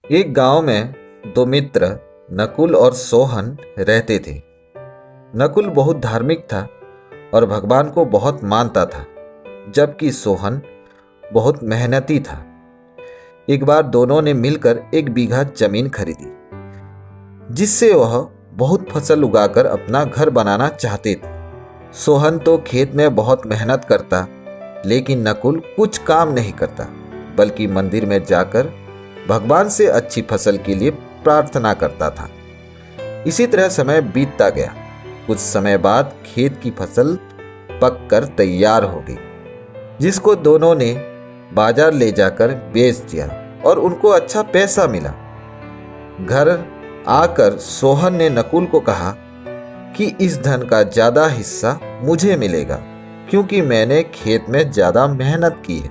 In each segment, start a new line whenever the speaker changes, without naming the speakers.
एक गांव में दो मित्र नकुल और सोहन रहते थे। नकुल बहुत धार्मिक था और भगवान को बहुत मानता था, जबकि सोहन बहुत मेहनती था। एक बार दोनों ने मिलकर 1 बीघा जमीन खरीदी, जिससे वह बहुत फसल उगाकर अपना घर बनाना चाहते थे। सोहन तो खेत में बहुत मेहनत करता, लेकिन नकुल कुछ काम नहीं करता, बल्कि मंदिर में जाकर भगवान से अच्छी फसल के लिए प्रार्थना करता था। इसी तरह समय बीतता गया। कुछ समय बाद खेत की फसल पककर तैयार हो गई, जिसको दोनों ने बाजार ले जाकर बेच दिया और उनको अच्छा पैसा मिला। घर आकर सोहन ने नकुल को कहा कि इस धन का ज्यादा हिस्सा मुझे मिलेगा, क्योंकि मैंने खेत में ज्यादा मेहनत की है।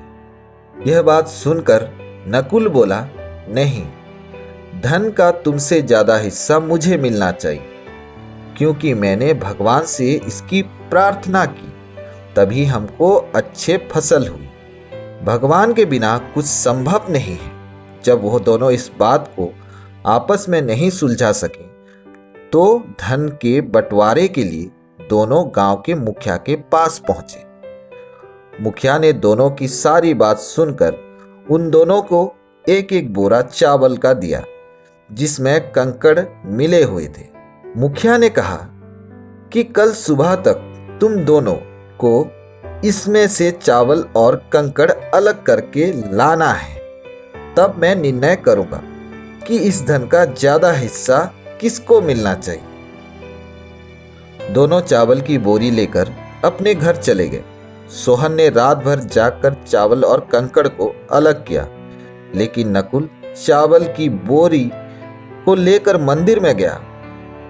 यह बात सुनकर नकुल बोला, नहीं, धन का तुमसे ज्यादा हिस्सा मुझे मिलना चाहिए, क्योंकि मैंने भगवान से इसकी प्रार्थना की, तभी हमको अच्छे फसल हुई। भगवान के बिना कुछ संभव नहीं है। जब वो दोनों इस बात को आपस में नहीं सुलझा सके, तो धन के बंटवारे के लिए दोनों गांव के मुखिया के पास पहुंचे। मुखिया ने दोनों की सारी बात सुनकर उन दोनों को एक एक बोरा चावल का दिया, जिसमें कंकड़ मिले हुए थे। मुखिया ने कहा कि कल सुबह तक तुम दोनों को इसमें से चावल और कंकड़ अलग करके लाना है, तब मैं निर्णय करूंगा कि इस धन का ज्यादा हिस्सा किसको मिलना चाहिए। दोनों चावल की बोरी लेकर अपने घर चले गए। सोहन ने रात भर जागकर चावल और कंकड़ को अलग किया, लेकिन नकुल चावल की बोरी को लेकर मंदिर में गया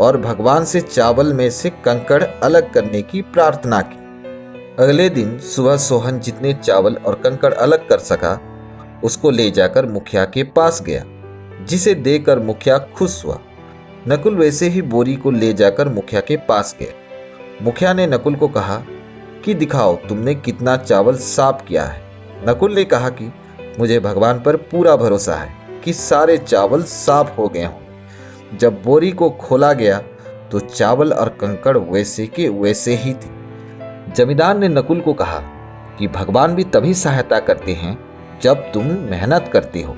और भगवान से चावल में से कंकड़ अलग करने की प्रार्थना की। अगले दिन सुबह सोहन जितने चावल और कंकड़ अलग कर सका, उसको ले जाकर मुखिया के पास गया, जिसे देखकर मुखिया खुश हुआ। नकुल वैसे ही बोरी को ले जाकर मुखिया के पास गया। मुखिया ने नकुल को कहा कि दिखाओ तुमने कितना चावल साफ किया है। नकुल ने कहा कि मुझे भगवान पर पूरा भरोसा है कि सारे चावल साफ हो गए हों। जब बोरी को खोला गया तो चावल और कंकड़ वैसे के वैसे ही थे। जमींदार ने नकुल को कहा कि भगवान भी तभी सहायता करते हैं जब तुम मेहनत करते हो।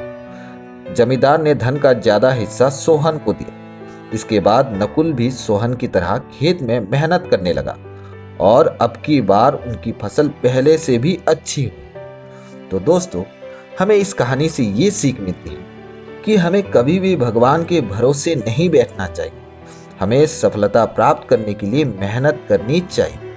जमींदार ने धन का ज्यादा हिस्सा सोहन को दिया। इसके बाद नकुल भी सोहन की तरह खेत में मेहनत करने लगा और अब की बार उनकी फसल पहले से भी अच्छी हुई। तो दोस्तों, हमें इस कहानी से ये सीख मिलती है कि हमें कभी भी भगवान के भरोसे नहीं बैठना चाहिए। हमें सफलता प्राप्त करने के लिए मेहनत करनी चाहिए।